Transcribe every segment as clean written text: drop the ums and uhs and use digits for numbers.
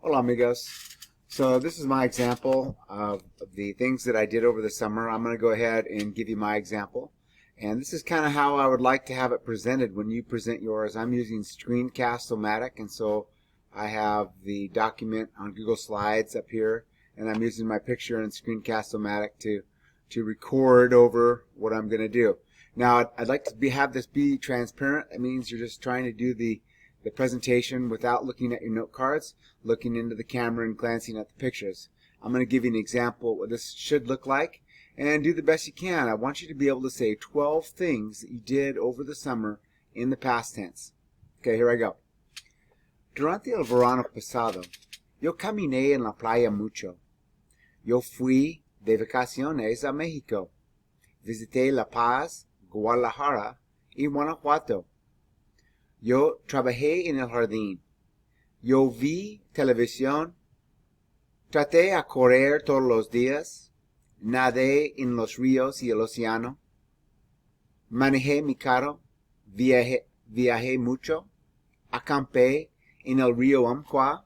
Hola amigos. So this is my example of the things that I did over the summer. I'm going to go ahead and give you my example. And this is kind of how I would like to have it presented when you present yours. I'm using Screencast-O-Matic, and so I have the document on Google Slides up here, and I'm using my picture in Screencast-O-Matic to record over what I'm going to do. Now I'd like to have this be transparent. That means you're just trying to do the presentation without looking at your note cards, looking into the camera and glancing at the pictures. I'm going to give you an example of what this should look like and do the best you can. I want you to be able to say 12 things that you did over the summer in the past tense. Okay, here I go. Durante el verano pasado, yo caminé en la playa mucho. Yo fui de vacaciones a México. Visité La Paz, Guadalajara y Guanajuato. Yo trabajé en el jardín. Yo vi televisión. Traté a correr todos los días. Nadé en los ríos y el océano. Manejé mi carro. Viajé mucho. Acampé en el río Umpqua.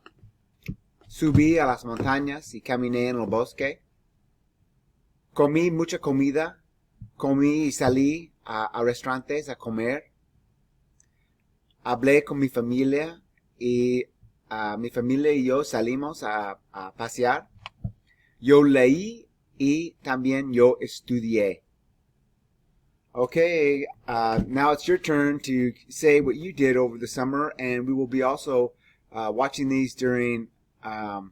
Subí a las montañas y caminé en el bosque. Comí mucha comida. Comí y salí a restaurantes a comer. Hablé con mi familia y mi familia y yo salimos a pasear. Yo leí y también yo estudié. Okay, now it's your turn to say what you did over the summer, and we will be also watching these during our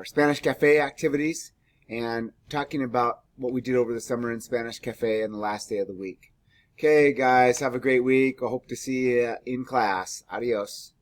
Spanish Cafe activities and talking about what we did over the summer in Spanish Cafe on the last day of the week. Okay, guys, have a great week. I hope to see you in class. Adios.